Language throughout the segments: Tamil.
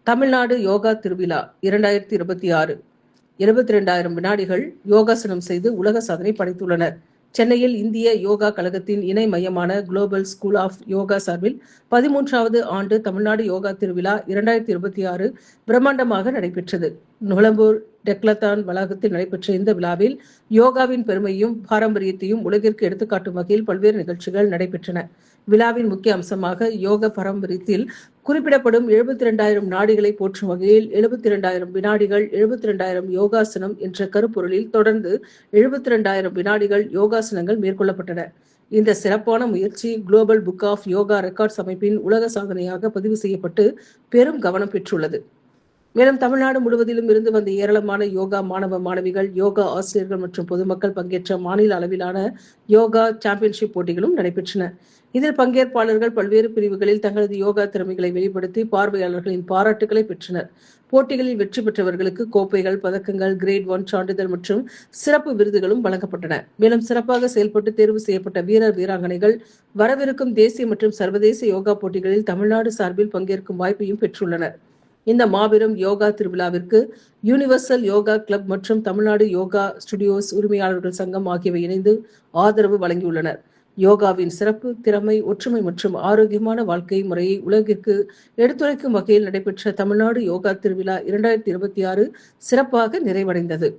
தமிழ்நாடு யோகா திருவிழா 2026 72,000 வினாடிகள் யோகாசனம் செய்து உலக சாதனை படைத்துள்ளனர். சென்னையில் இந்திய யோகா கழகத்தின் இணை மையமான குளோபல் ஸ்கூல் ஆஃப் யோகா சார்பில் 13வது ஆண்டு தமிழ்நாடு யோகா திருவிழா 2026 பிரம்மாண்டமாக நடைபெற்றது. நுளம்பூர் டெக்லத்தான் வளாகத்தில் நடைபெற்ற இந்த விழாவில் யோகாவின் பெருமையும் பாரம்பரியத்தையும் உலகிற்கு எடுத்துக்காட்டும் வகையில் பல்வேறு நிகழ்ச்சிகள் நடைபெற்றன. விழாவின் முக்கிய அம்சமாக யோக பாரம்பரியத்தில் குறிப்பிடப்படும் 72,000 நாடிகளை போற்றும் வகையில் 72,000 வினாடிகள் 72,000 யோகாசனம் என்ற கருப்பொருளில் தொடர்ந்து 72,000 வினாடிகள் யோகாசனங்கள் மேற்கொள்ளப்பட்டன. இந்த சிறப்பான முயற்சி Global Book of Yoga Records அமைப்பின் உலக சாதனையாக பதிவு செய்யப்பட்டு பெரும் கவனம் பெற்றுள்ளது. மேலும் தமிழ்நாடு முழுவதிலும் இருந்து வந்த ஏராளமான யோகா மாணவ மாணவிகள், யோகா ஆசிரியர்கள் மற்றும் பொதுமக்கள் பங்கேற்ற மாநில அளவிலான யோகா சாம்பியன்ஷிப் போட்டிகளும் நடைபெற்றன. இதில் பங்கேற்பாளர்கள் பல்வேறு பிரிவுகளில் தங்களது யோகா திறமைகளை வெளிப்படுத்தி பார்வையாளர்களின் பாராட்டுகளை பெற்றனர். போட்டிகளில் வெற்றி பெற்றவர்களுக்கு கோப்பைகள், பதக்கங்கள், கிரேட் 1 சான்றிதழ் மற்றும் சிறப்பு விருதுகளும் வழங்கப்பட்டன. மேலும் சிறப்பாக செயல்பட்டு தேர்வு செய்யப்பட்ட வீரர் வீராங்கனைகள் வரவிருக்கும் தேசிய மற்றும் சர்வதேச யோகா போட்டிகளில் தமிழ்நாடு சார்பில் பங்கேற்கும் வாய்ப்பையும் பெற்றுள்ளனர். இந்த மாபெரும் யோகா திருவிழாவிற்கு யூனிவர்சல் யோகா கிளப் மற்றும் தமிழ்நாடு யோகா ஸ்டுடியோஸ் உரிமையாளர்கள் சங்கம் ஆகியவை இணைந்து ஆதரவு வழங்கியுள்ளனர். யோகாவின் சிறப்பு, திறமை, ஒற்றுமை மற்றும் ஆரோக்கியமான வாழ்க்கை முறையை உலகிற்கு எடுத்துரைக்கும் வகையில் நடைபெற்ற தமிழ்நாடு யோகா திருவிழா 2026 சிறப்பாக நிறைவடைந்தது.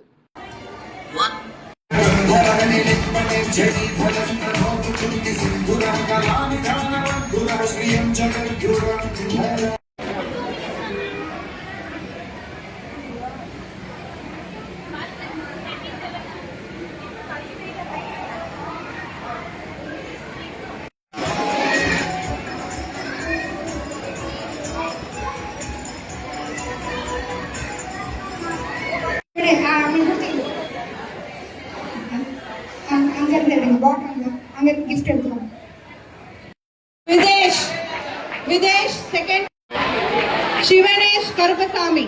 Videsh second. Shivanesh Karupasamy.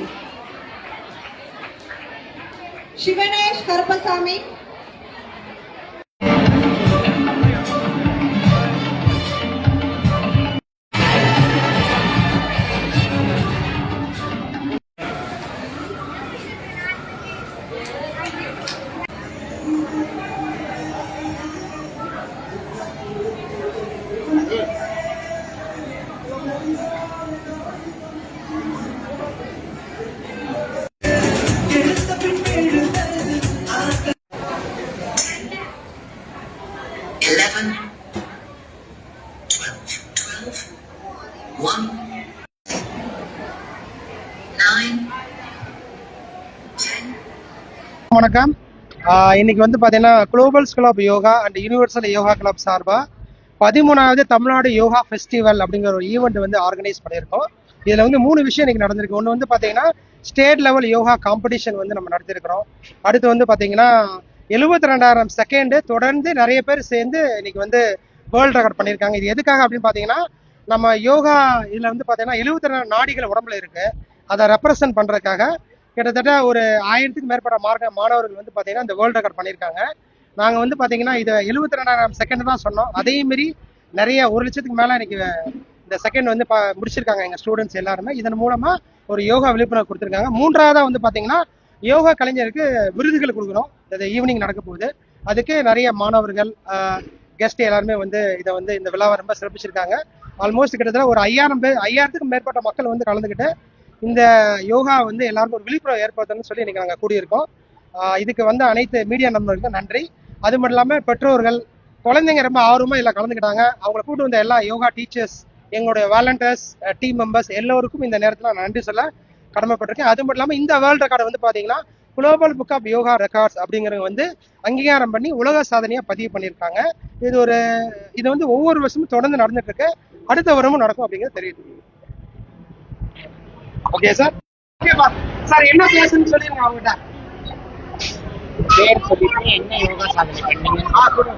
வணக்கம். இன்னைக்கு வந்து பார்த்தீங்கன்னா Global School of Yoga and Universal Yoga Club சார்பாக 13வது தமிழ்நாடு யோகா ஃபெஸ்டிவல் அப்படிங்கிற ஒரு ஈவெண்ட் வந்து ஆர்கனைஸ் பண்ணியிருக்கோம். இதில் வந்து 3 விஷயம் இன்னைக்கு நடந்திருக்கு. ஒன்று வந்து பார்த்தீங்கன்னா ஸ்டேட் லெவல் யோகா காம்படிஷன் வந்து நம்ம நடத்திருக்கிறோம். அடுத்து வந்து பார்த்தீங்கன்னா 72,000 செகண்டு தொடர்ந்து நிறைய பேர் சேர்ந்து இன்னைக்கு வந்து வேர்ல்டு ரெக்கார்ட் பண்ணியிருக்காங்க. இது எதுக்காக அப்படின்னு பார்த்தீங்கன்னா நம்ம யோகா இதில் வந்து பார்த்தீங்கன்னா 72 நாடிகள் உடம்புல இருக்கு. அதை ரெப்ரசன்ட் பண்ணுறதுக்காக கிட்டத்தட்ட ஒரு 1000க்கும் மேற்பட்ட மாணவர்கள் வந்து பார்த்தீங்கன்னா இந்த வேர்ல்டு ரெக்கார்ட் பண்ணியிருக்காங்க. நாங்கள் வந்து பார்த்தீங்கன்னா இதை 72,000 செகண்ட் தான் சொன்னோம். அதே மாரி நிறைய 1 லட்சத்துக்கு மேலே இன்னைக்கு இந்த செகண்ட் வந்து முடிச்சிருக்காங்க எங்கள் ஸ்டூடெண்ட்ஸ் எல்லாருமே. இதன் மூலமாக ஒரு யோகா விழிப்புணர்வு கொடுத்துருக்காங்க. 3வதாக வந்து பார்த்தீங்கன்னா யோகா கலைஞருக்கு விருதுகள் கொடுக்குறோம். இது ஈவினிங் நடக்க போகுது. அதுக்கு நிறைய மாணவர்கள், கெஸ்ட் எல்லாருமே வந்து இதை வந்து இந்த விழாவை ரொம்ப சிறப்பிச்சிருக்காங்க. ஆல்மோஸ்ட் கிட்டத்தட்ட ஒரு 5000க்கும் மேற்பட்ட மக்கள் வந்து கலந்துக்கிட்டு இந்த யோகா வந்து எல்லாருக்கும் ஒரு விழிப்புணர்வு ஏற்படுத்தணும்னு சொல்லி இன்னைக்கு நாங்கள் கூடியிருக்கோம். இதுக்கு வந்து அனைத்து மீடியா நண்பர்களுக்கும் நன்றி. அது மட்டும் இல்லாமல் பெற்றோர்கள், குழந்தைங்க ரொம்ப ஆர்வமாக எல்லாம் கலந்துக்கிட்டாங்க. அவங்களை கூட்டு வந்த எல்லா யோகா டீச்சர்ஸ், எங்களுடைய வாலண்டியர்ஸ், டீம் மெம்பர்ஸ் எல்லோருக்கும் இந்த நேரத்தில் நான் நன்றி சொல்ல கடமைப்பட்டிருக்கேன். அது மட்டும் இல்லாமல் இந்த வேர்ல்டு ரெக்கார்டு வந்து பார்த்தீங்கன்னா Global Book of Yoga Records அப்படிங்கிறது வந்து அங்கீகாரம் பண்ணி உலக சாதனையாக பதிவு பண்ணியிருக்காங்க. இது வந்து ஒவ்வொரு வருஷமும் தொடர்ந்து நடந்துட்டு இருக்கு. அடுத்த வருடமும் நடக்கும் அப்படிங்கிறது தெரியுது. Okay sir. ஓகேப்பா சார், என்ன பேசுன்னு சொல்லிருங்க அவங்ககிட்ட. பேர் சொல்லிட்டு என்ன யோகா சாதனை பண்ணீங்க?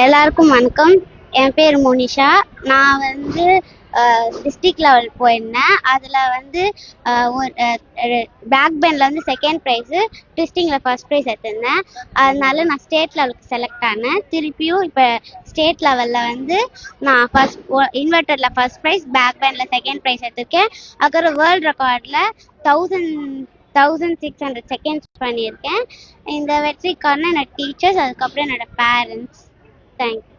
எல்லாருக்கும் வணக்கம். என் பேர் மோனிஷா. நான் வந்து டிஸ்ட்ரிக்ட் லெவல் போயிருந்தேன். அதில் வந்து பேக் பெண்டில் வந்து செகண்ட் ப்ரைஸு, ட்விஸ்டிங்கில் ஃபர்ஸ்ட் ப்ரைஸ் எடுத்திருந்தேன். அதனால நான் ஸ்டேட் லெவலுக்கு செலக்ட் ஆனேன். திருப்பியும் இப்போ ஸ்டேட் லெவலில் வந்து நான் இன்வெர்ட்டரில் ஃபர்ஸ்ட் ப்ரைஸ், பேக் பெண்டில் செகண்ட் ப்ரைஸ் எடுத்திருக்கேன். அப்புறம் வேர்ல்டு ரெக்கார்டில் 1600 செகண்ட்ஸ் பண்ணியிருக்கேன். இந்த வெற்றிக்கான என்னோட டீச்சர்ஸ், அதுக்கப்புறம் என்னோட பேரண்ட்ஸ். தேங்க்யூ.